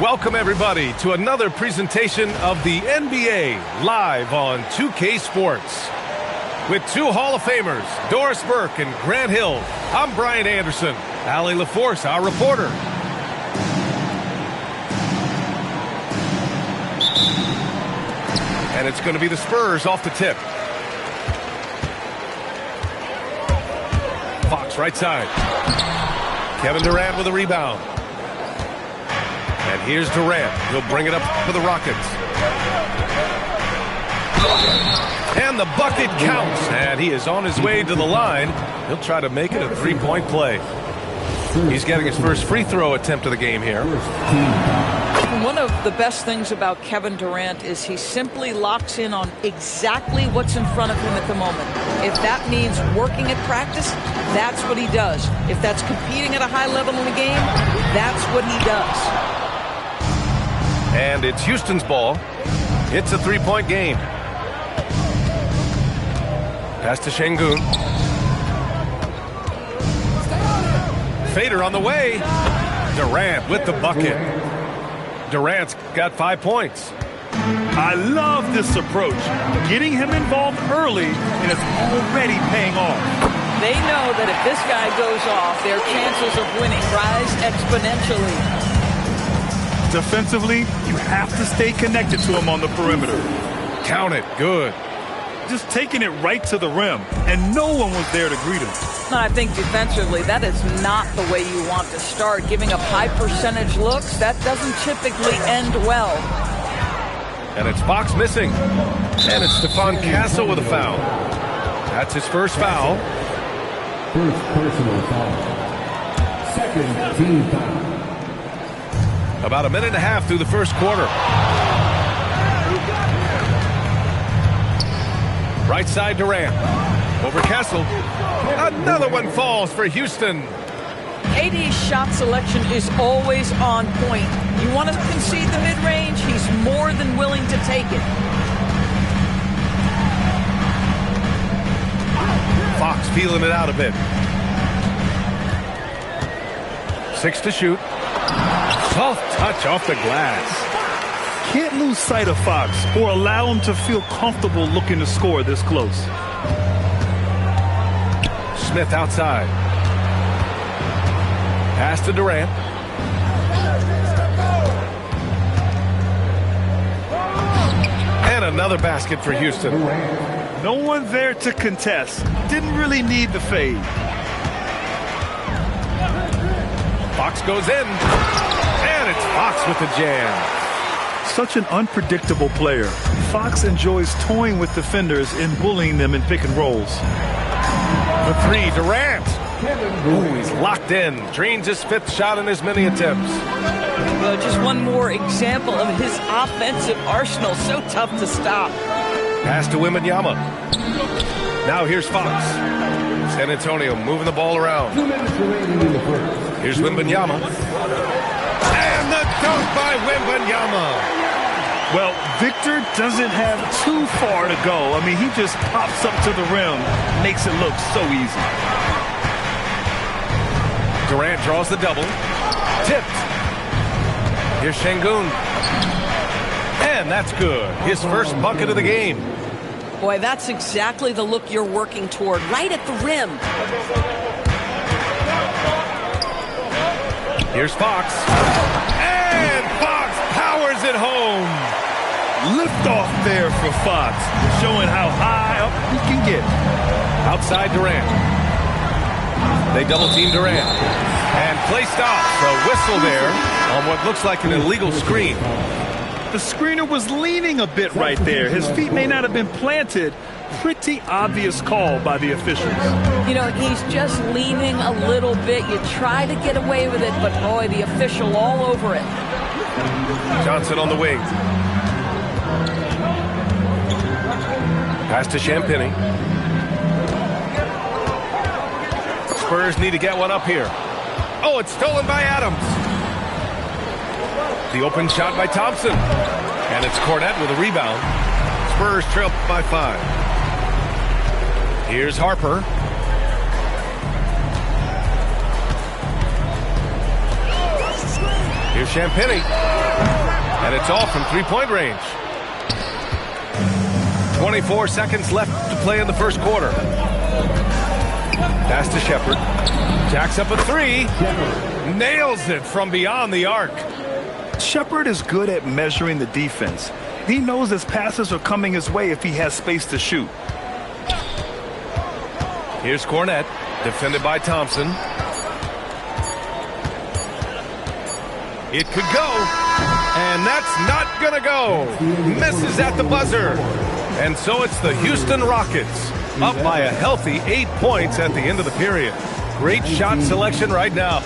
Welcome, everybody, to another presentation of the NBA live on 2K Sports. With two Hall of Famers, Doris Burke and Grant Hill, I'm Brian Anderson. Allie LaForce, our reporter. And it's going to be the Spurs off the tip. Fox right side. Kevin Durant with a rebound. And here's Durant. He'll bring it up for the Rockets. And the bucket counts. And he is on his way to the line. He'll try to make it a three-point play. He's getting his first free throw attempt of the game here. One of the best things about Kevin Durant is he simply locks in on exactly what's in front of him at the moment. If that means working at practice, that's what he does. If that's competing at a high level in the game, that's what he does. And it's Houston's ball. It's a three-point game. Pass to Şengün. Fader on the way. Durant with the bucket. Durant's got 5 points. I love this approach. Getting him involved early, and it's already paying off. They know that if this guy goes off, their chances of winning rise exponentially. Defensively, you have to stay connected to him on the perimeter. Count it. Good. Just taking it right to the rim, and no one was there to greet him. I think defensively, that is not the way you want to start. Giving up high percentage looks, that doesn't typically end well. And it's Fox missing. And it's Stephon Castle with a foul. That's his first foul. First personal foul. Second team foul. About a minute and a half through the first quarter. Right side Durant. Over Castle. Another one falls for Houston. KD's shot selection is always on point. You want to concede the mid-range, he's more than willing to take it. Fox feeling it out a bit. 6 to shoot. Soft touch off the glass. Can't lose sight of Fox or allow him to feel comfortable looking to score this close. Smith outside. Pass to Durant. And another basket for Houston. No one there to contest. Didn't really need the fade. Fox goes in. And it's Fox with the jam. Such an unpredictable player. Fox enjoys toying with defenders and bullying them in pick and rolls. The three, Durant. Ooh, he's locked in. Drains his 5th shot in as many attempts. Well, just one more example of his offensive arsenal. So tough to stop. Pass to Wembanyama. Now here's Fox. San Antonio moving the ball around. Here's Wembanyama. And the dunk by Wembanyama. Well, Victor doesn't have too far to go. I mean, he just pops up to the rim, makes it look so easy. Durant draws the double. Tipped. Here's Şengün. And that's good. His first bucket of the game. Boy, that's exactly the look you're working toward, right at the rim. Here's Fox. And Fox powers it home. Lift off there for Fox, showing how high up he can get. Outside Durant. They double-team Durant. And play stops. A whistle there on what looks like an illegal screen. The screener was leaning a bit right there. His feet may not have been planted. Pretty obvious call by the officials. You know, he's just leaning a little bit. You try to get away with it, but boy, the official all over it. Johnson on the wing. Pass to Champagny. Spurs need to get one up here. Oh, it's stolen by Adams. The open shot by Thompson. And it's Cornette with a rebound. Spurs trail by 5. Here's Harper. Here's Champagny. And it's all from three-point range. 24 seconds left to play in the first quarter. Pass to Shepard. Jacks up a three. Nails it from beyond the arc. Shepard is good at measuring the defense. He knows his passes are coming his way if he has space to shoot. Here's Cornette, defended by Thompson. It could go, and that's not gonna go. Misses at the buzzer. And so it's the Houston Rockets, up by a healthy 8 points at the end of the period. Great shot selection right now.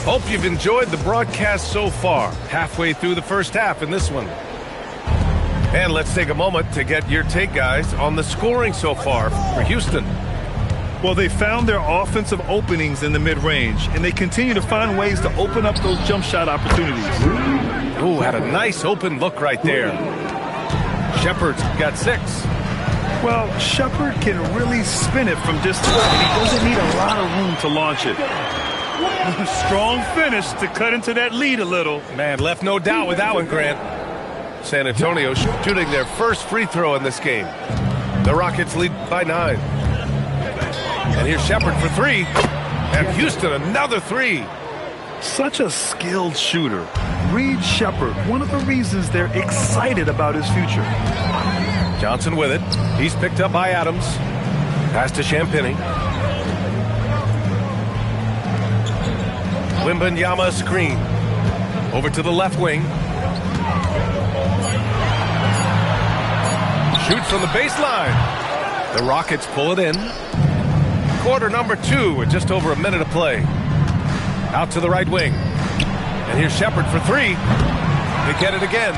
Hope you've enjoyed the broadcast so far. Halfway through the first half in this one. And let's take a moment to get your take, guys, on the scoring so far for Houston. Well, they found their offensive openings in the mid-range, and they continue to find ways to open up those jump shot opportunities. Ooh, had a nice open look right there. Shepard's got 6. Well, Shepard can really spin it from distance, and he doesn't need a lot of room to launch it. Strong finish to cut into that lead a little. Man, left no doubt with that one, Grant. San Antonio shooting their first free throw in this game. The Rockets lead by 9. And here's Shepard for 3. And Houston another 3. Such a skilled shooter. Reed Shepard, one of the reasons they're excited about his future. Johnson with it. He's picked up by Adams. Pass to Champagny. Wembanyama screen. Over to the left wing. Shoots from the baseline. The Rockets pull it in. Quarter number 2 with just over a minute to play. Out to the right wing. And here's Shepard for 3. They get it again.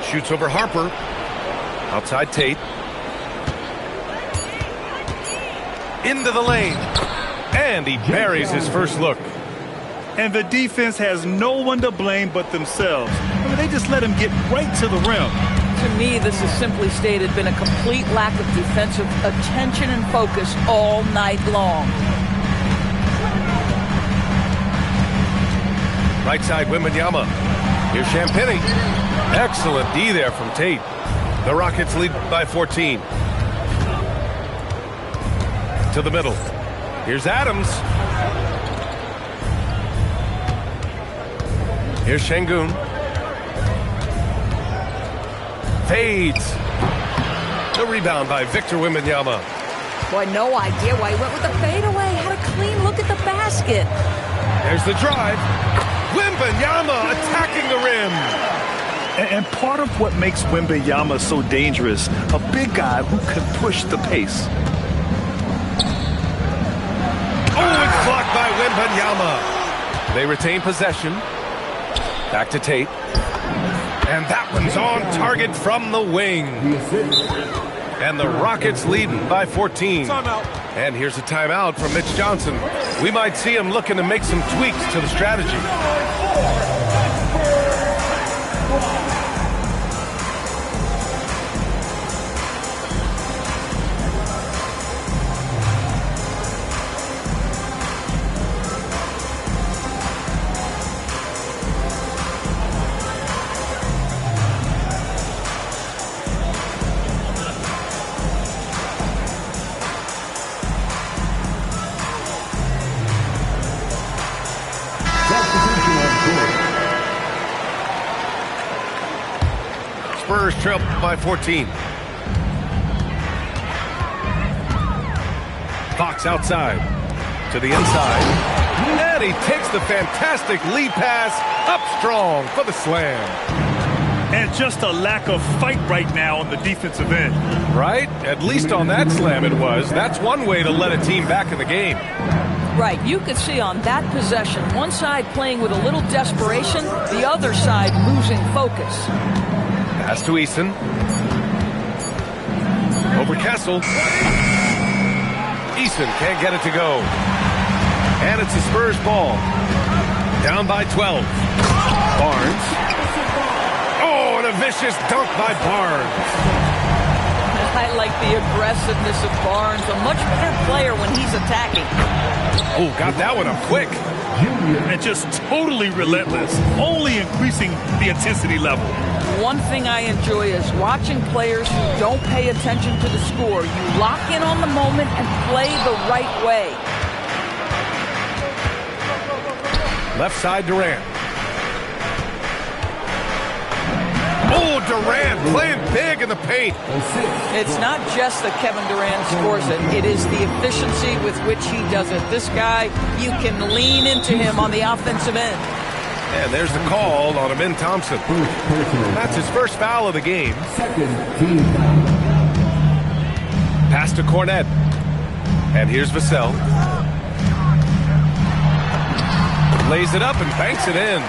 Shoots over Harper. Outside Tate. Into the lane. And he buries his first look. And the defense has no one to blame but themselves. I mean, they just let him get right to the rim. To me, this is simply stated been a complete lack of defensive attention and focus all night long. Right side, Wembanyama. Here's Champagny. Excellent D there from Tate. The Rockets lead by 14. To the middle. Here's Adams. Here's Şengün. Fades. The rebound by Victor Wembanyama. Boy, no idea why he went with the fadeaway. Had a clean look at the basket. There's the drive. Wembanyama attacking the rim. And part of what makes Wembanyama so dangerous, a big guy who can push the pace. Oh, it's blocked by Wembanyama. They retain possession. Back to Tate. And that one's on target from the wing. And the Rockets leading by 14. And here's a timeout from Mitch Johnson. We might see him looking to make some tweaks to the strategy. Spurs trail by 14. Fox outside to the inside. And he takes the fantastic lead pass up strong for the slam. And just a lack of fight right now on the defensive end. Right? At least on that slam it was. That's one way to let a team back in the game. Right, you could see on that possession, one side playing with a little desperation, the other side losing focus. Pass to Eason. Over Kessel. Eason can't get it to go. And it's the Spurs ball. Down by 12. Barnes. Oh, and a vicious dunk by Barnes. I like the aggressiveness of Barnes. A much better player when he's attacking. Oh, got that one up quick. And just totally relentless, only increasing the intensity level. One thing I enjoy is watching players who don't pay attention to the score. You lock in on the moment and play the right way. Left side, Durant. Oh, Durant playing big in the paint. It's not just that Kevin Durant scores it. It is the efficiency with which he does it. This guy, you can lean into him on the offensive end. And there's the call on Amin Thompson. That's his first foul of the game. Pass to Cornette. And here's Vassell. Lays it up and banks it in.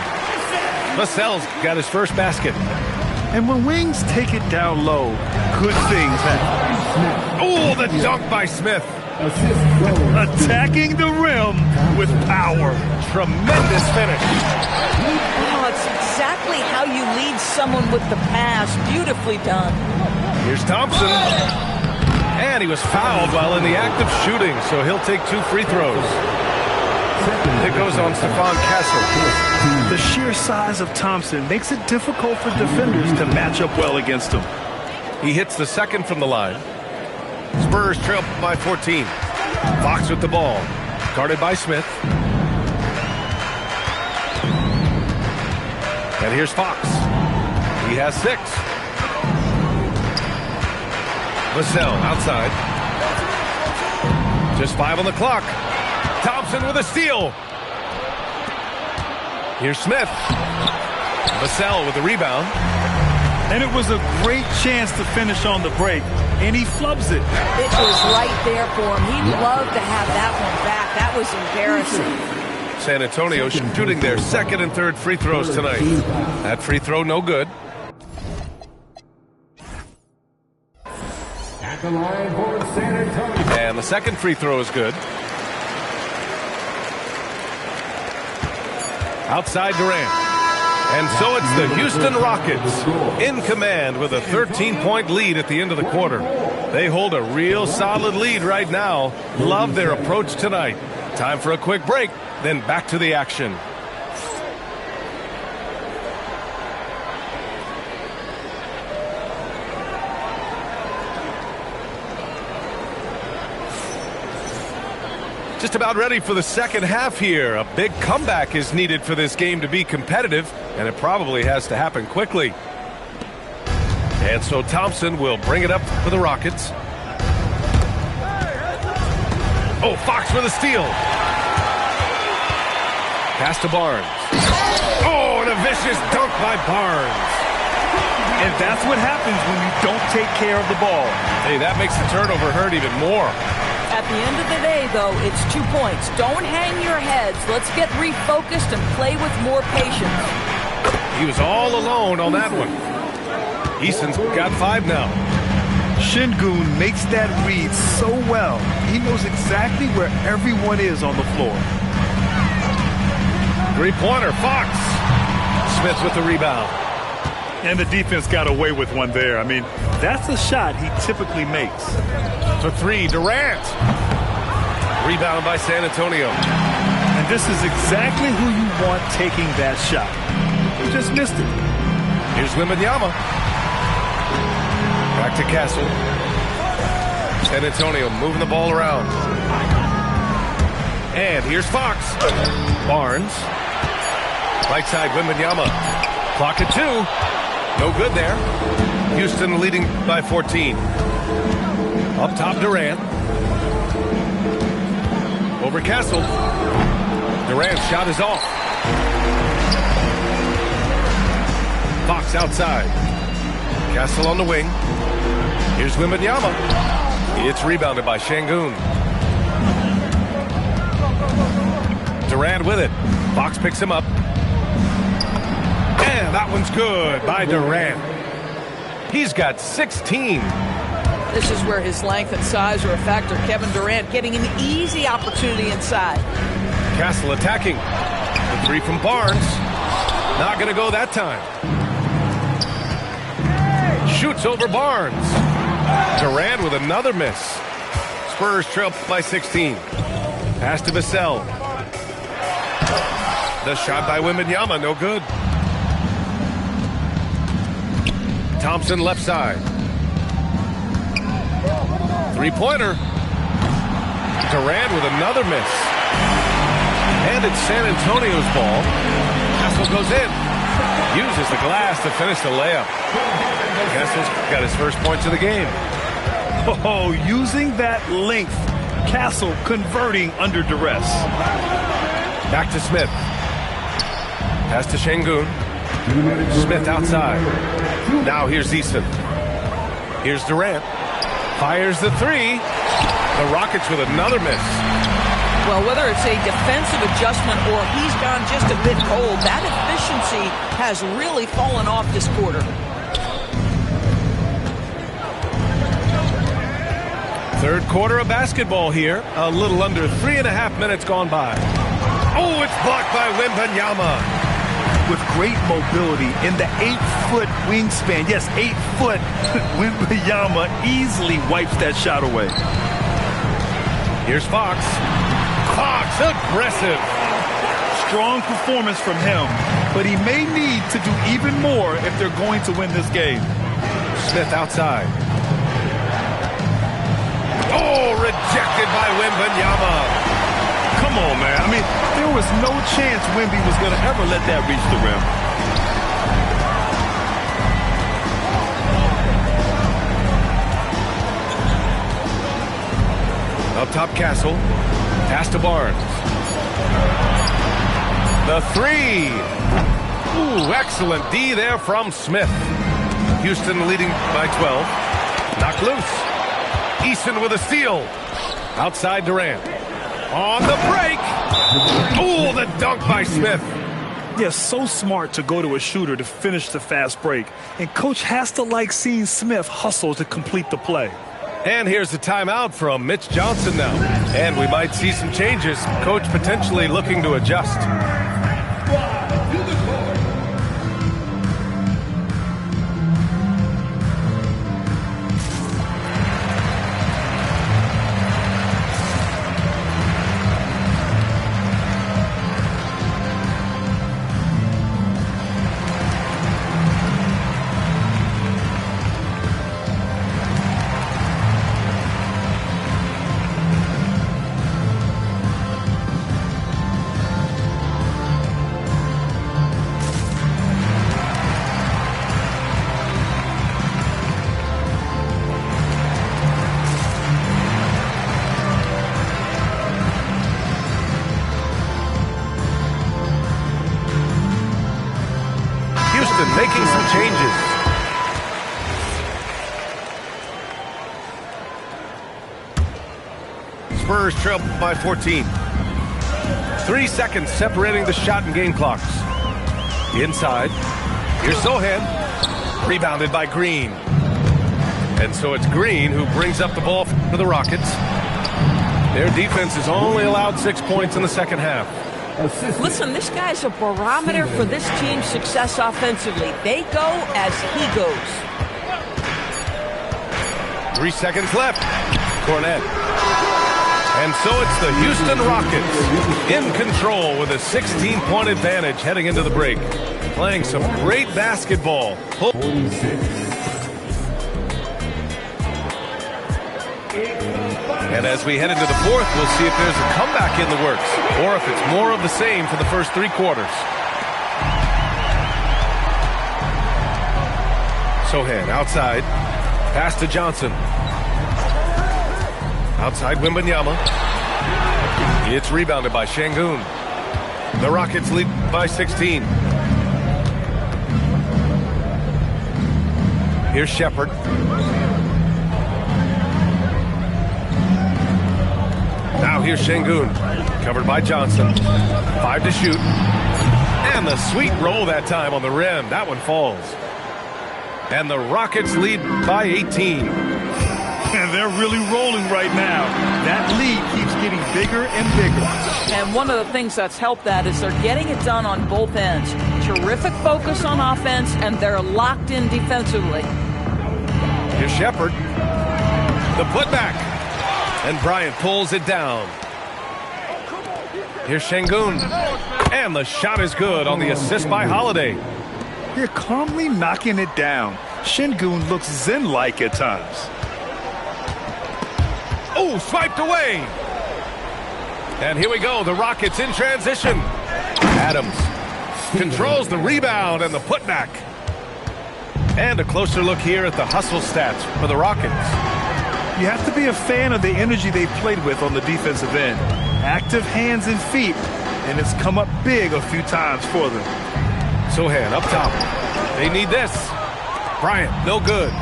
Vassell's got his first basket. And when wings take it down low, good things happen. Oh, the dunk by Smith. Attacking the rim with power. Tremendous finish. Oh, it's exactly how you lead someone with the pass. Beautifully done. Here's Thompson. And he was fouled while in the act of shooting, so he'll take 2 free throws. It goes on Stephon Castle. The sheer size of Thompson makes it difficult for defenders to match up well against him. He hits the second from the line. Spurs trail by 14. Fox with the ball. Guarded by Smith. And here's Fox. He has 6. Vassell outside. Just 5 on the clock. Thompson with a steal. Here's Smith. Vassell with the rebound. And it was a great chance to finish on the break, and he flubs it. It was right there for him. He'd love to have that one back. That was embarrassing. San Antonio shooting their second and third free throws tonight. That free throw no good. At the line for San Antonio. And the second free throw is good. Outside Durant. And so it's the Houston Rockets in command with a 13-point lead at the end of the quarter. They hold a real solid lead right now. Love their approach tonight. Time for a quick break, then back to the action. Just about ready for the second half here. A big comeback is needed for this game to be competitive, and it probably has to happen quickly. And so Thompson will bring it up for the Rockets. Oh, Fox with a steal. Pass to Barnes. Oh, and a vicious dunk by Barnes. And that's what happens when you don't take care of the ball. Hey, that makes the turnover hurt even more. At the end of the day, though, it's 2 points. Don't hang your heads. Let's get refocused and play with more patience. He was all alone on that one. Easton's got 5 now. Şengün makes that read so well. He knows exactly where everyone is on the floor. Three-pointer, Fox. Smith with the rebound. And the defense got away with one there. I mean, that's a shot he typically makes. For 3, Durant. Rebound by San Antonio. And this is exactly who you want taking that shot. He just missed it. Here's Wembanyama. Back to Castle. San Antonio moving the ball around. And here's Fox. Barnes. Right side, Wembanyama. Clock at 2. No good there. Houston leading by 14. Up top, Durant. Over Castle. Durant's shot is off. Fox outside. Castle on the wing. Here's Wembanyama. It's rebounded by Şengün. Durant with it. Fox picks him up. And that one's good by Durant. He's got 16. This is where his length and size are a factor. Kevin Durant getting an easy opportunity inside. Castle attacking. The 3 from Barnes. Not going to go that time. Shoots over Barnes. Durant with another miss. Spurs trail by 16. Pass to Vassell. The shot by Wembanyama, no good. Thompson left side. Three-pointer. Durant with another miss. And it's San Antonio's ball. Castle goes in. Uses the glass to finish the layup. Castle's got his first points of the game. Oh, using that length. Castle converting under duress. Back to Smith. Pass to Şengün. Smith outside. Now here's Eason. Here's Durant. Fires the three. The Rockets with another miss. Well, whether it's a defensive adjustment or he's gone just a bit cold, that efficiency has really fallen off this quarter. Third quarter of basketball here. A little under 3.5 minutes gone by. Oh, it's blocked by Wembanyama. With great mobility in the 8-foot wingspan. Yes, 8 foot. Wembanyama easily wipes that shot away. Here's Fox. Fox, aggressive. Strong performance from him, but he may need to do even more if they're going to win this game. Smith outside. Oh, rejected by Wembanyama. Come on, man. I mean, there was no chance Wemby was going to ever let that reach the rim. Up top, Castle. Pass to Barnes. The three. Ooh, excellent D there from Smith. Houston leading by 12. Knocked loose. Eason with a steal. Outside Durant. On the break. Ooh, the dunk by Smith. Yeah, so smart to go to a shooter to finish the fast break. And coach has to like seeing Smith hustle to complete the play. And here's the timeout from Mitch Johnson now. And we might see some changes. Coach potentially looking to adjust. Making some changes. Spurs trail by 14. 3 seconds separating the shot and game clocks. Inside. Here's Sohan. Rebounded by Green. And so it's Green who brings up the ball for the Rockets. Their defense has only allowed 6 points in the second half. Listen, this guy's a barometer for this team's success offensively. They go as he goes. 3 seconds left. Cornette. And so it's the Houston Rockets in control with a 16-point advantage heading into the break. Playing some great basketball. 46. And as we head into the fourth, we'll see if there's a comeback in the works or if it's more of the same for the first 3 quarters. Sohan outside. Pass to Johnson. Outside Wembanyama. It's rebounded by Şengün. The Rockets lead by 16. Here's Shepherd. Now here's Şengün. Covered by Johnson. 5 to shoot. And the sweet roll that time on the rim. That one falls. And the Rockets lead by 18. And they're really rolling right now. That lead keeps getting bigger and bigger. And one of the things that's helped that is they're getting it done on both ends. Terrific focus on offense, and they're locked in defensively. Here's Shepherd. The putback. And Bryant pulls it down. Here's Şengün. And the shot is good on the assist by Holiday. They're calmly knocking it down. Şengün looks zen-like at times. Oh, swiped away. And here we go. The Rockets in transition. Adams controls the rebound and the putback. And a closer look here at the hustle stats for the Rockets. You have to be a fan of the energy they played with on the defensive end. Active hands and feet, and it's come up big a few times for them. Sohan up top. They need this. Bryant, no good.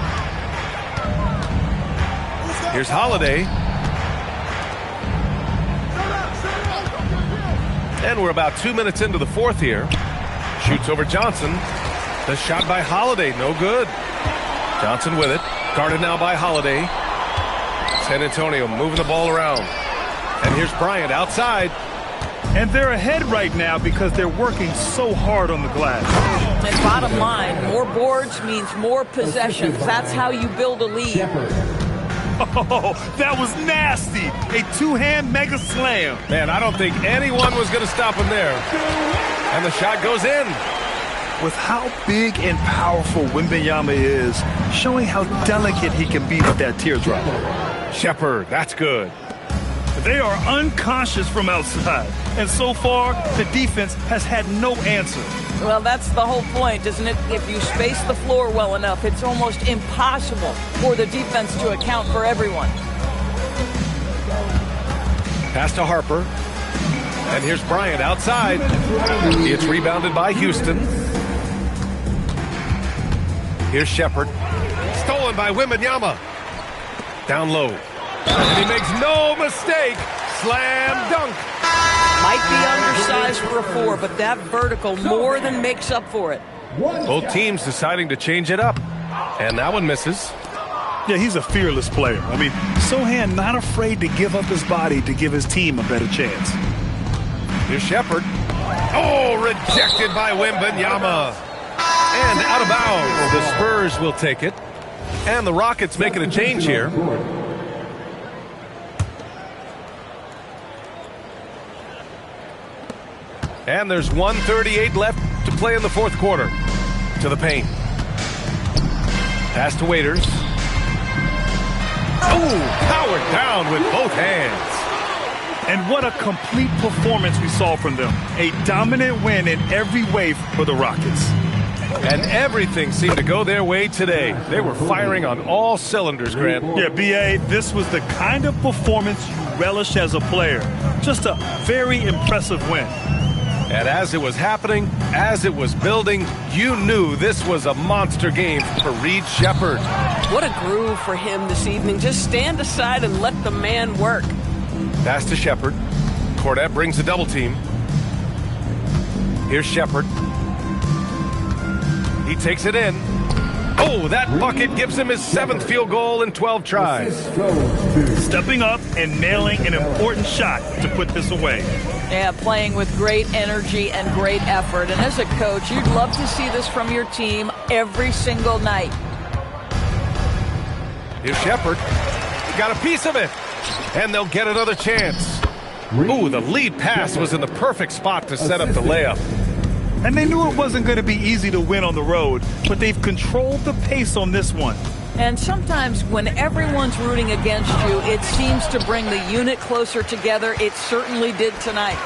Here's Holiday. And we're about 2 minutes into the fourth here. Shoots over Johnson. The shot by Holiday, no good. Johnson with it. Guarded now by Holiday. San Antonio moving the ball around. And here's Bryant outside. And they're ahead right now because they're working so hard on the glass. And bottom line, more boards means more possessions. That's how you build a lead. Oh, that was nasty. A two-hand mega slam. Man, I don't think anyone was going to stop him there. And the shot goes in. With how big and powerful Wembanyama is, showing how delicate he can be with that teardrop. Shepherd, that's good. They are unconscious from outside, and so far, the defense has had no answer. Well, that's the whole point, isn't it? If you space the floor well enough, it's almost impossible for the defense to account for everyone. Pass to Harper. And here's Bryant outside. It's rebounded by Houston. Here's Shepherd. Stolen by Wembanyama. Down low. And he makes no mistake. Slam dunk. Might be undersized for a 4, but that vertical more than makes up for it. Both teams deciding to change it up. And that one misses. Yeah, he's a fearless player. I mean, Sohan not afraid to give up his body to give his team a better chance. Here's Shepherd. Oh, rejected by Wembanyama. And out of bounds. The Spurs will take it. And the Rockets making a change here. And there's 1:38 left to play in the fourth quarter. To the paint. Pass to Waiters. Oh, powered down with both hands. And what a complete performance we saw from them. A dominant win in every way for the Rockets. And everything seemed to go their way today. They were firing on all cylinders, Grant. Yeah, B.A., this was the kind of performance you relish as a player. Just a very impressive win. And as it was happening, as it was building, you knew this was a monster game for Reed Shepherd. What a groove for him this evening. Just stand aside and let the man work. Pass to Shepherd. Cornette brings a double team. Here's Shepherd. He takes it in. Oh, that bucket gives him his 7th field goal in 12 tries. Stepping up and nailing an important shot to put this away. Yeah, playing with great energy and great effort. And as a coach, you'd love to see this from your team every single night. Here's Shepherd. He got a piece of it. And they'll get another chance. Ooh, the lead pass was in the perfect spot to set up the layup. And they knew it wasn't going to be easy to win on the road, but they've controlled the pace on this one. And sometimes when everyone's rooting against you, it seems to bring the unit closer together. It certainly did tonight.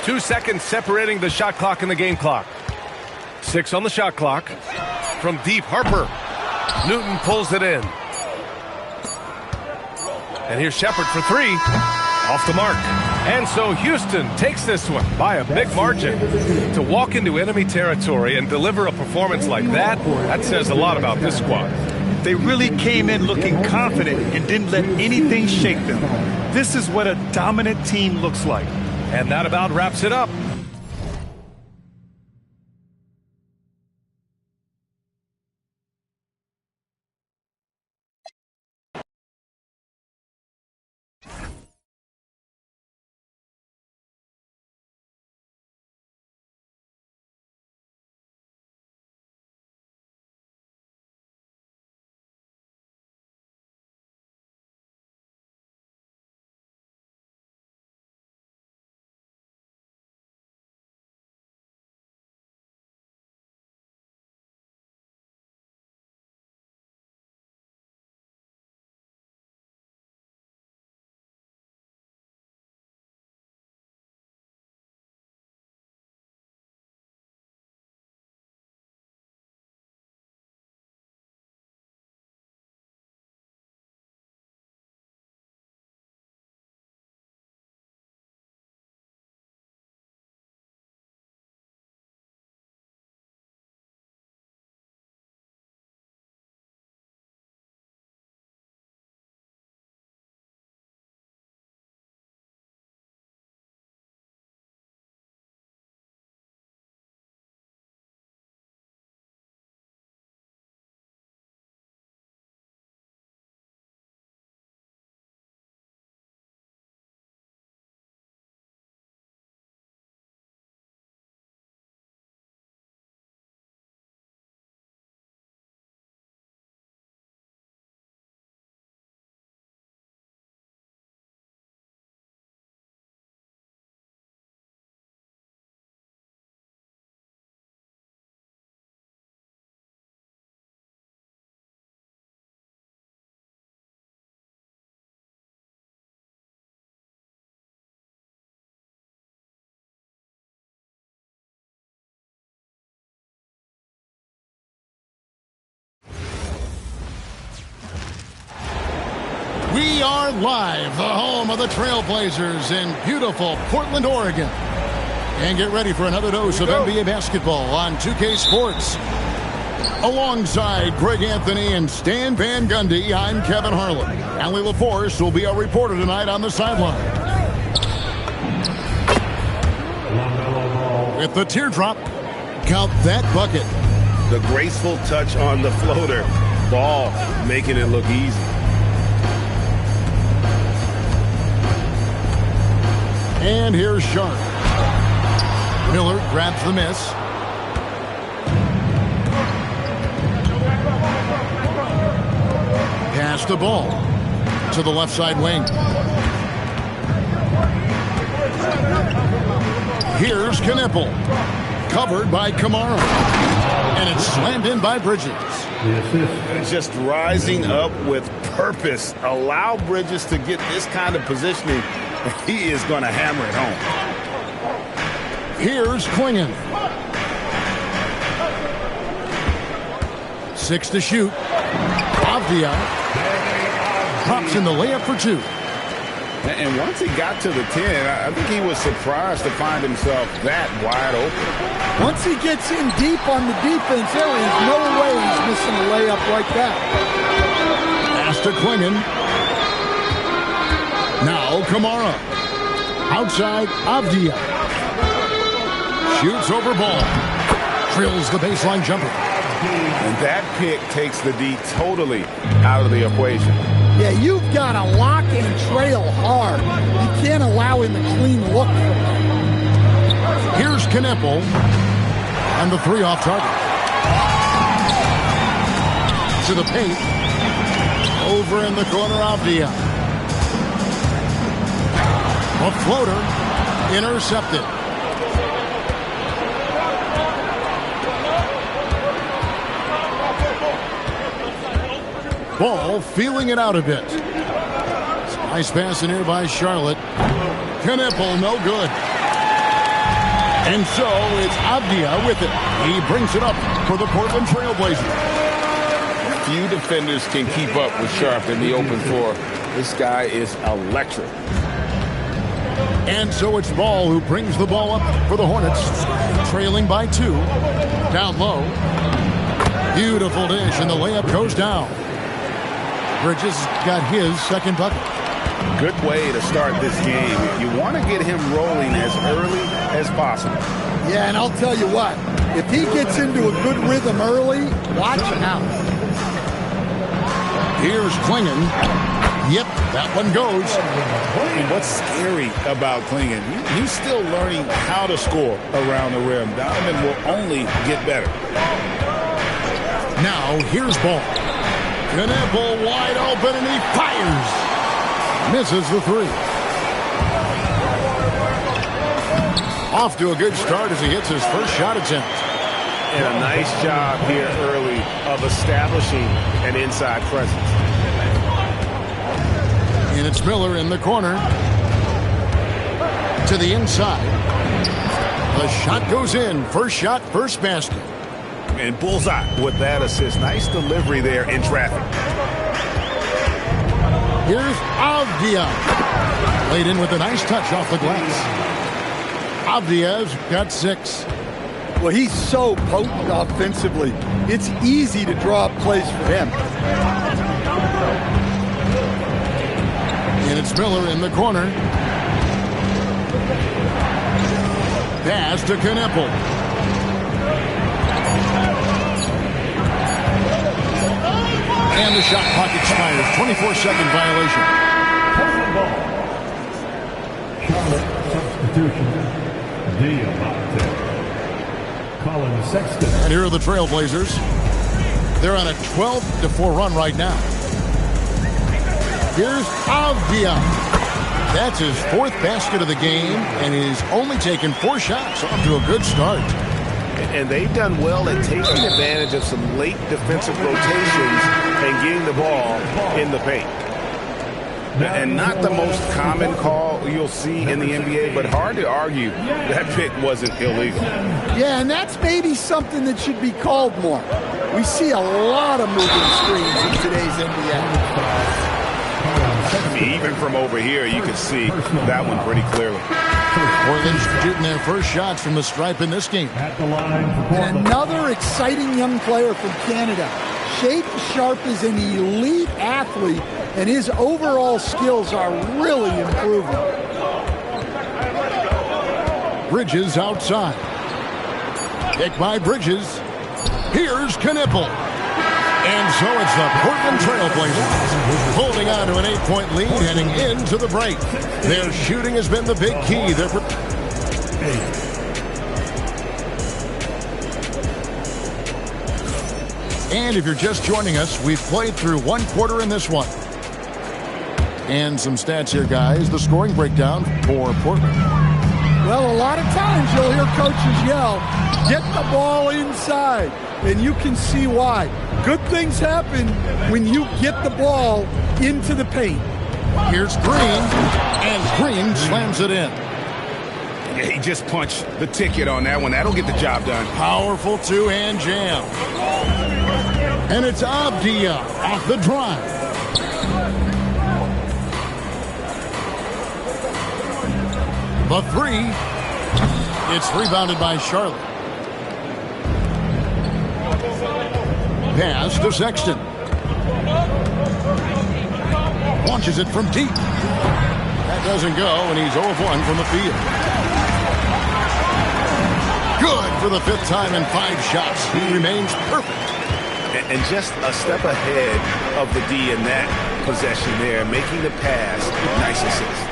2 seconds separating the shot clock and the game clock. 6 on the shot clock. From deep, Harper. Newton pulls it in. And here's Shepherd for 3. Off the mark. And so Houston takes this one by a big margin. To walk into enemy territory and deliver a performance like that, that says a lot about this squad. They really came in looking confident and didn't let anything shake them. This is what a dominant team looks like. And that about wraps it up. We are live, the home of the Trailblazers in beautiful Portland, Oregon. And get ready for another dose of NBA basketball on 2K Sports. Alongside Greg Anthony and Stan Van Gundy, I'm Kevin Harlan. Allie LaForce will be our reporter tonight on the sideline. With the teardrop, count that bucket. The graceful touch on the floater. Ball making it look easy. And here's Sharp. Miller grabs the miss. Pass the ball to the left side wing. Here's Knippel. Covered by Kamara. And it's slammed in by Bridges. Just rising up with purpose. Allow Bridges to get this kind of positioning. He is going to hammer it home. Here's Klingon. 6 to shoot. Avdia pops in the layup for 2. And once he got to the 10, I think he was surprised to find himself that wide open. Once he gets in deep on the defense area, there's no way he's missing a layup like that. Pass to Klingon. Now Kamara. Outside Avdia. Shoots over ball. Drills the baseline jumper. And that pick takes the D totally out of the equation. Yeah, you've got to lock and trail hard. You can't allow him a clean look from that. Here's Knippel. And the 3 off target. To the paint. Over in the corner, Avdia. A floater. Intercepted. Ball feeling it out a bit. Nice pass in here by Charlotte. Knippel, no good. And so it's Avdia with it. He brings it up for the Portland Trailblazers. Few defenders can keep up with Sharp in the open floor. This guy is electric. And so it's Ball who brings the ball up for the Hornets. Trailing by 2. Down low. Beautiful dish, and the layup goes down. Bridges got his second bucket. Good way to start this game. You want to get him rolling as early as possible. Yeah, and I'll tell you what, if he gets into a good rhythm early, watch him out. Here's Klingon. Yep, that one goes. And what's scary about Klingon, he's still learning how to score around the rim. Donovan will only get better. Now, here's Ball. Knippel wide open, and he fires. Misses the 3. Off to a good start as he hits his first shot attempt. And a nice job here early of establishing an inside presence. And it's Miller in the corner. To the inside. The shot goes in. First shot, first basket. And bullseye with that assist. Nice delivery there in traffic. Here's Avdia. Laid in with a nice touch off the glass. Avdia's got 6. Well, he's so potent offensively. It's easy to draw up plays for him. And it's Miller in the corner. Pass to Knippel. And the shot clock expires. 24-second violation. Charlotte substitution. Diamante. Colin Sexton. And here are the Trailblazers. They're on a 12-4 run right now. Here's Avdia. That's his 4th basket of the game, and he's only taken 4 shots. Off to a good start. And they've done well at taking advantage of some late defensive rotations and getting the ball in the paint. And not the most common call you'll see in the NBA, but hard to argue that pick wasn't illegal. Yeah, and that's maybe something that should be called more. We see a lot of moving screens in today's NBA. mean, even from over here, you can see that one pretty clearly. Portland's shooting their first shots from the stripe in this game. At the line for And Portland. another exciting young player from Canada. Shaden Sharp is an elite athlete, and his overall skills are really improving. Bridges outside. Kick by Bridges. Here's Knipple. And so it's the Portland Trailblazers holding on to an 8-point lead heading into the break. Their shooting has been the big key. And if you're just joining us, we've played through one quarter in this one. And some stats here, guys. The scoring breakdown for Portland. Well, a lot of times you'll hear coaches yell, get the ball inside, and you can see why. Good things happen when you get the ball into the paint. Here's Green, and Green slams it in. Yeah, he just punched the ticket on that one. That'll get the job done. Powerful two-hand jam. And it's Abdia off the drive. The three. It's rebounded by Charlotte. Pass to Sexton. Launches it from deep. That doesn't go, and he's 0 of 1 from the field. Good for the 5th time in 5 shots. He remains perfect. And just a step ahead of the D in that possession there, making the pass. Nice assist.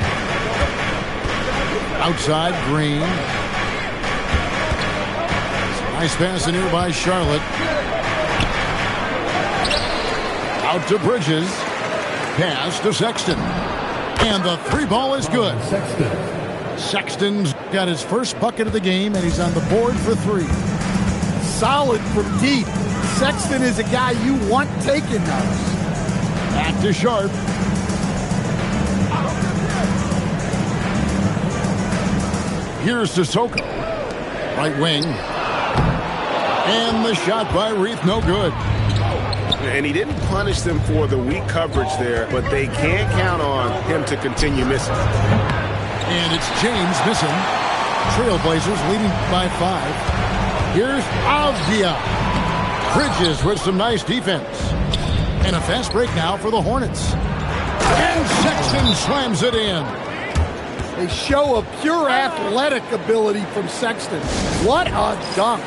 Outside, Green. Nice pass in here by Charlotte. Out to Bridges. Pass to Sexton. And the 3 ball is good. Sexton's got his first bucket of the game, and he's on the board for 3. Solid from deep. Sexton is a guy you want taking those. Back to Sharp. Here's Sissoko. Right wing. And the shot by Reith, no good. And he didn't punish them for the weak coverage there, but they can't count on him to continue missing. And it's James missing. Trailblazers leading by 5. Here's Avdia. Bridges with some nice defense. And a fast break now for the Hornets. And Sexton slams it in. They show a pure athletic ability from Sexton. What a dunk.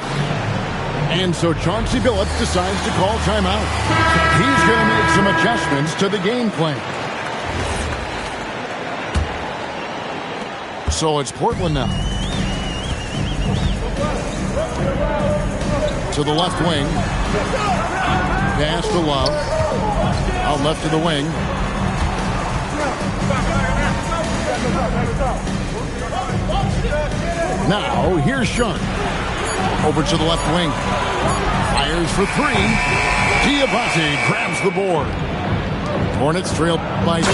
And so Chauncey Billups decides to call timeout. He's going to make some adjustments to the game plan. So it's Portland now. To the left wing. Pass to Love. Out left to the wing. Now, here's Sharp. Over to the left wing. Fires for 3. Diabate grabs the board. Hornets trail by 3.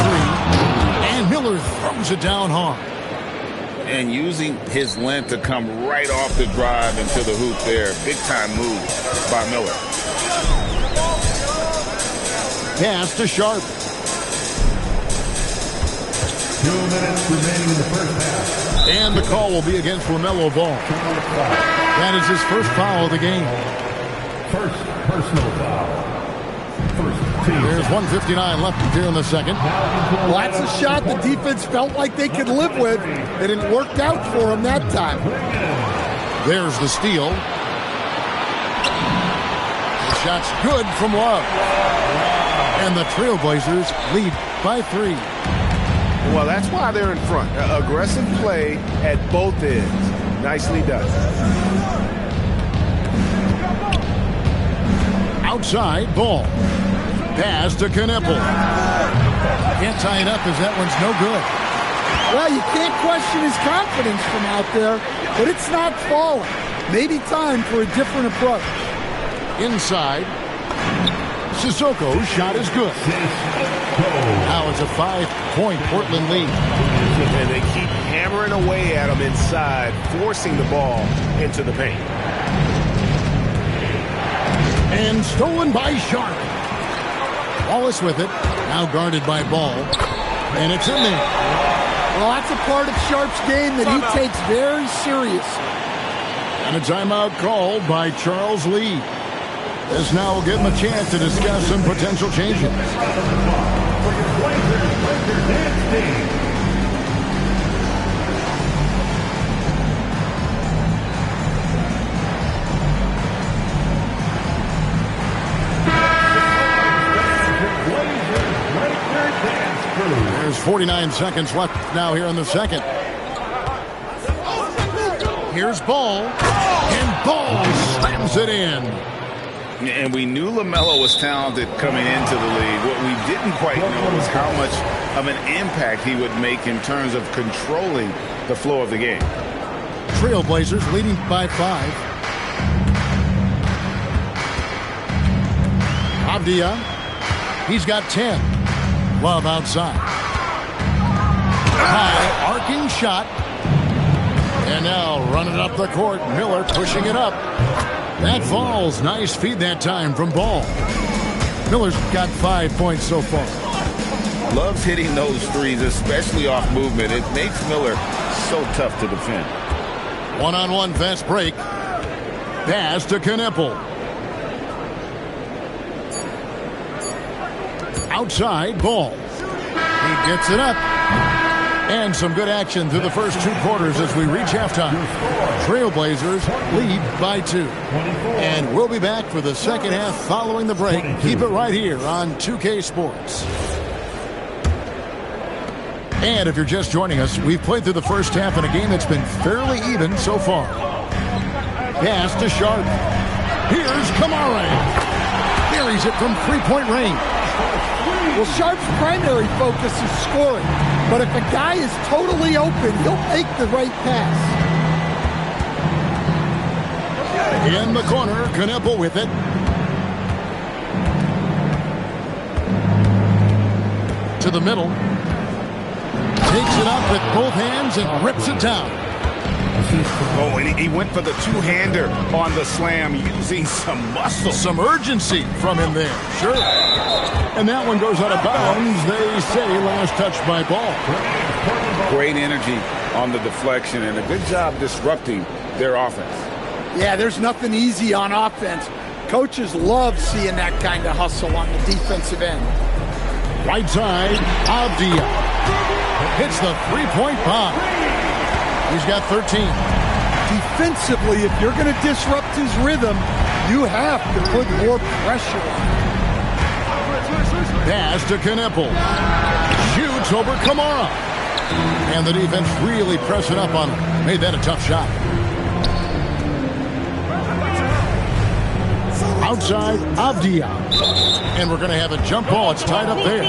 And Miller throws it down hard. And using his length to come right off the drive into the hoop there. Big time move by Miller. Pass to Sharp. 2 minutes remaining in the first half. And the call will be against LaMelo Ball. That is his first foul of the game. First personal foul. First team. There's 1:59 left here in the second. Well, that's a shot the defense felt like they could live with, and it worked out for them that time. There's the steal. The shot's good from Love. And the Trailblazers lead by 3. Well, that's why they're in front. Aggressive play at both ends. Nicely done. Outside, Ball. Pass to Knipple. Can't tie it up as that one's no good. Well, you can't question his confidence from out there, but it's not falling. Maybe time for a different approach. Inside. Sissoko's shot is good. Now it's a 5-point Portland lead. And they keep hammering away at him inside, forcing the ball into the paint. And stolen by Sharp. Wallace with it. Now guarded by Ball. And it's in there. Well, that's a part of Sharp's game that he takes very serious. And a timeout called by Charles Lee. This now will give him a chance to discuss some potential changes. There's 49 seconds left now here in the second. Here's Ball, and Ball slams it in. And we knew LaMelo was talented coming into the league. What we didn't quite know was how much of an impact he would make in terms of controlling the flow of the game. Trailblazers leading by 5. Avdia, he's got 10. Love outside. High arcing shot. And now running up the court, Miller pushing it up. That falls. Nice feed that time from Ball. Miller's got 5 points so far. Loves hitting those threes, especially off movement. It makes Miller so tough to defend. One-on-one fast break. Pass to Knipple. Outside, Ball. He gets it up. And some good action through the first 2 quarters as we reach halftime. Trailblazers lead by 2. And we'll be back for the second half following the break. Keep it right here on 2K Sports. And if you're just joining us, we've played through the first half in a game that's been fairly even so far. Pass to Sharp. Here's Kamara. Buries it from 3-point range. Well, Sharp's primary focus is scoring, but if a guy is totally open, he'll make the right pass. In the corner, Knipple with it. To the middle. Takes it up with both hands and rips it down. Oh, and he went for the two-hander on the slam, using some muscle. Some urgency from him there, sure. And that one goes out of bounds. They say last touch by Ball. Great energy on the deflection and a good job disrupting their offense. Yeah, there's nothing easy on offense. Coaches love seeing that kind of hustle on the defensive end. Right side, Avdia hits the 3-point bomb. He's got 13. Defensively, if you're going to disrupt his rhythm, you have to put more pressure on him. Pass to Knipple. Shoots over Kamara. And the defense really pressing up on him. Made that a tough shot. Outside, Avdia. And we're going to have a jump ball. It's tied up there.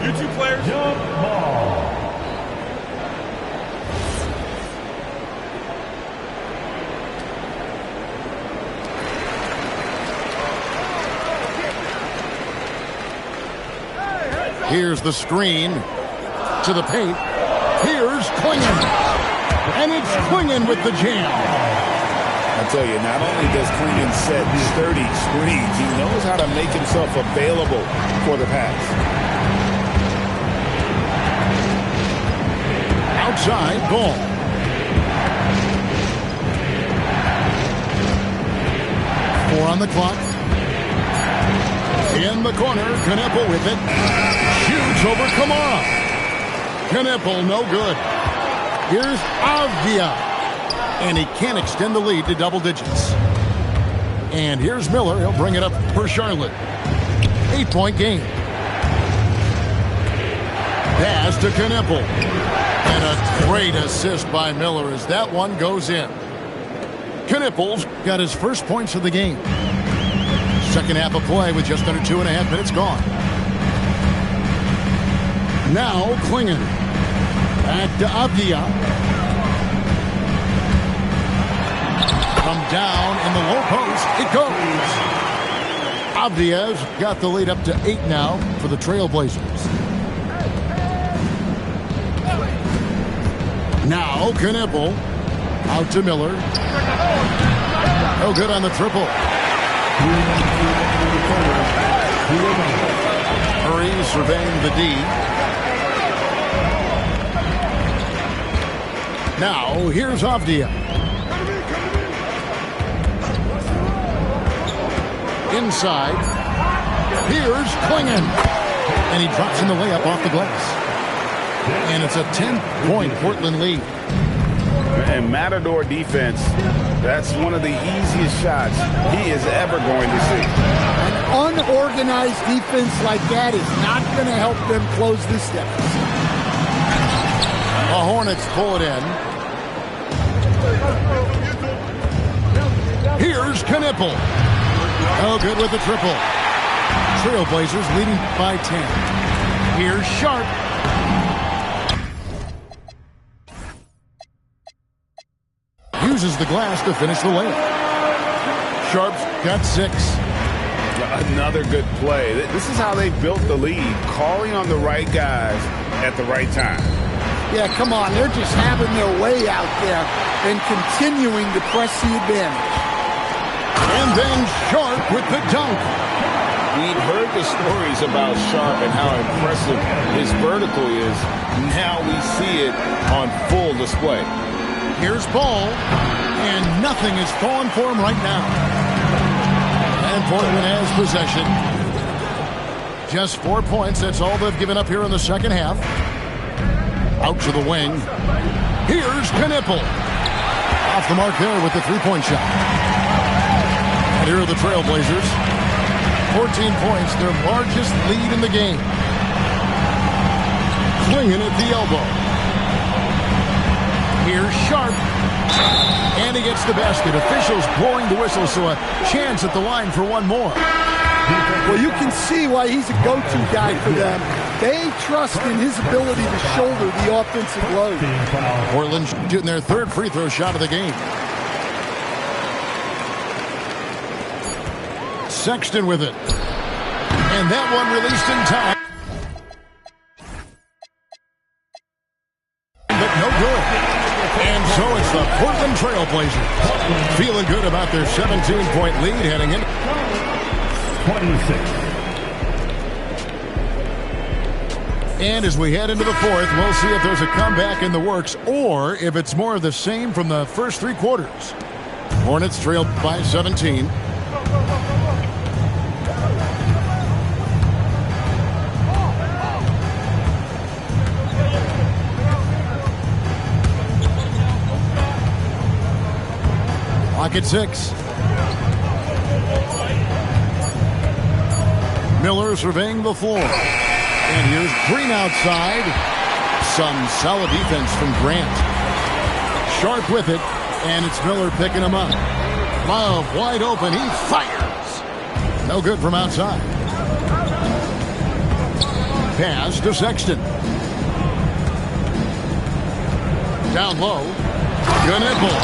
You 2 players. Jump ball. Here's the screen to the paint. Here's Klingon. And it's Klingon with the jam. I tell you, not only does Klingon set sturdy screens, he knows how to make himself available for the pass. Outside, Ball. Four on the clock. In the corner, Knipple with it. Shoots over Kamara. Knipple, no good. Here's Avdia. And he can't extend the lead to double digits. And here's Miller. He'll bring it up for Charlotte. 8-point game. Pass to Knipple. And a great assist by Miller as that one goes in. Knipple's got his first points of the game. Second half of play with just under 2.5 minutes gone. Now Klingon. Back to Avdia. Come down in the low post. It goes. Avdia's got the lead up to 8 now for the Trailblazers. Now Knipple. Out to Miller. No good on the triple. Murray surveying the D. Now, here's Avdia. Inside. Here's Klingon. And he drops in the layup off the glass. And it's a 10-point Portland lead. And Matador defense, that's one of the easiest shots he is ever going to see. An unorganized defense like that is not going to help them close this deficit. The Hornets pull it in. Here's Knipple. Oh, good with the triple. Trailblazers leading by 10. Here's Sharp. Uses the glass to finish the layup. Sharp's got 6. Another good play. This is how they built the lead, calling on the right guys at the right time. Yeah, come on. They're just having their way out there and continuing to press the advantage. And then Sharp with the dunk. We've heard the stories about Sharp and how impressive his vertical is. Now we see it on full display. Here's Ball, and nothing is falling for him right now. And Portland has possession. Just 4 points. That's all they've given up here in the second half. Out to the wing. Here's Knipple. Off the mark there with the three-point shot. And here are the Trailblazers. 14 points, their largest lead in the game. Swinging at the elbow. Here's Sharp. And he gets the basket. Officials blowing the whistle, so a chance at the line for one more. Well, you can see why he's a go-to guy for them. They trust in his ability to shoulder the offensive load. Portland shooting their third free throw shot of the game. Sexton with it. And that one released in time. But no good. And so it's the Portland Trailblazers feeling good about their 17-point lead heading in. 26. And as we head into the fourth, we'll see if there's a comeback in the works or if it's more of the same from the first three quarters. Hornets trailed by 17. Clock at 6. Miller surveying the floor. And here's Green outside. Some solid defense from Grant. Sharp with it. And it's Miller picking him up. Love wide open. He fires. No good from outside. Pass to Sexton. Down low. Knipple.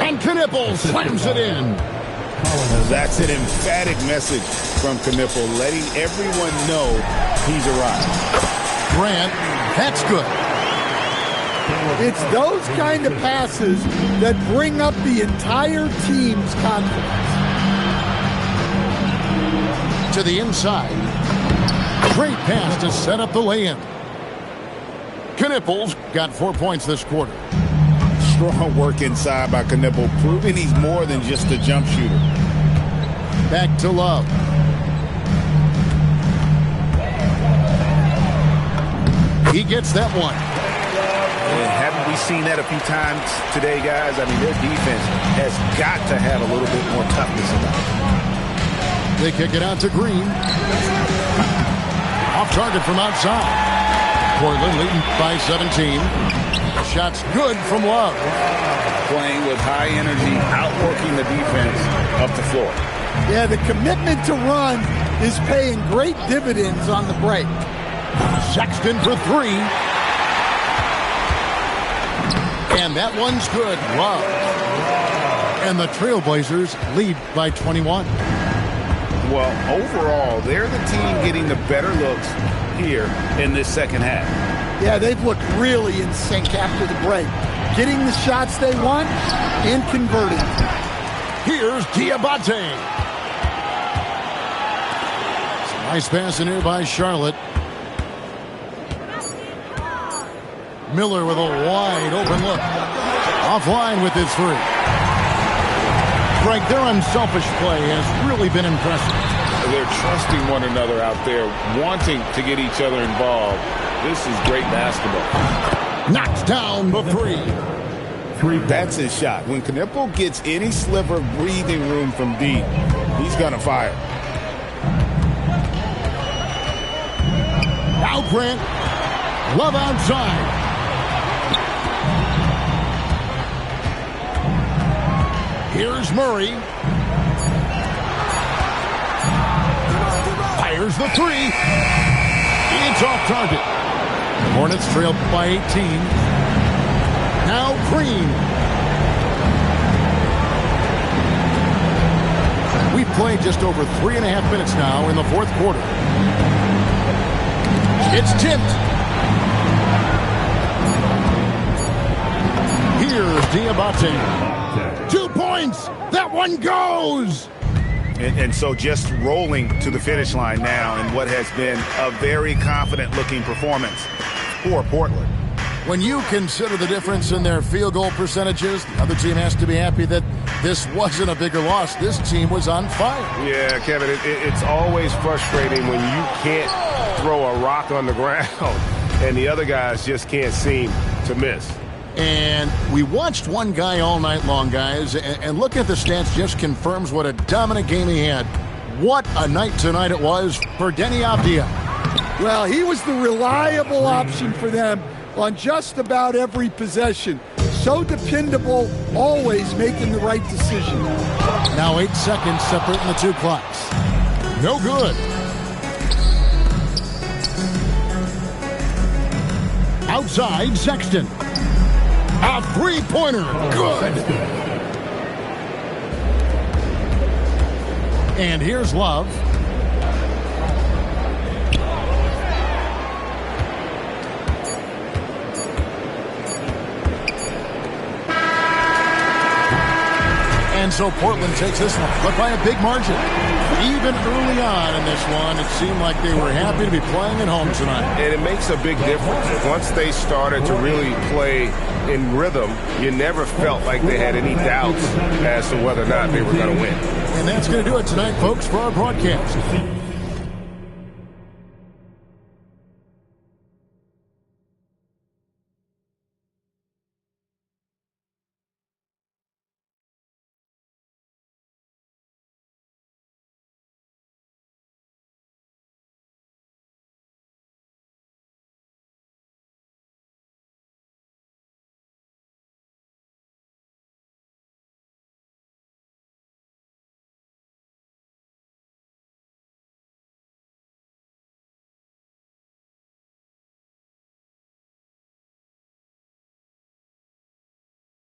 And Knipple slams it in. That's an emphatic message from Knipple, letting everyone know he's arrived. Grant, that's good. It's those kind of passes that bring up the entire team's confidence. To the inside. Great pass to set up the lay-in. Knipple's got 4 points this quarter. Strong work inside by Knipple, proving he's more than just a jump shooter. Back to Love. He gets that one. And haven't we seen that a few times today, guys? I mean, their defense has got to have a little bit more toughness about it. They kick it out to Green. Off target from outside. Portland leading by 17. Shot's good from Love. Playing with high energy, outworking the defense up the floor. Yeah, the commitment to run is paying great dividends on the break. Sexton for 3. And that one's good. Love. And the Trailblazers lead by 21. Well, overall, they're the team getting the better looks here in this second half. Yeah, they've looked really in sync after the break. Getting the shots they want and converting. Here's Diabate. Nice pass in here by Charlotte. Miller with a wide open look. Offline with his three. Greg, their unselfish play has really been impressive. They're trusting one another out there, wanting to get each other involved. This is great basketball. Knocks down the three. That's his shot. When Knipple gets any sliver of breathing room from deep, he's going to fire. Now Grant. Love outside. Here's Murray. Fires the three. It's off target. Hornets trailed by 18. Now Green. We've played just over 3.5 minutes now in the fourth quarter. It's tipped. Here's Diabate. 2 points. That one goes. And so just rolling to the finish line now in what has been a very confident-looking performance for Portland. When you consider the difference in their field goal percentages, the other team has to be happy that this wasn't a bigger loss. This team was on fire. Yeah, Kevin, it's always frustrating when you can't throw a rock on the ground and the other guys just can't seem to miss. And we watched one guy all night long, guys, and look at the stats just confirms what a dominant game he had. What a night tonight it was for Denny Avdia. Well, he was the reliable option for them on just about every possession. So dependable, always making the right decision. Now 8 seconds separating the two clocks. No good. Outside, Sexton. A three-pointer. Good. And here's Love. And so Portland takes this one, but by a big margin. Even early on in this one, it seemed like they were happy to be playing at home tonight. And it makes a big difference. Once they started to really play in rhythm, you never felt like they had any doubts as to whether or not they were going to win. And that's going to do it tonight, folks, for our broadcast.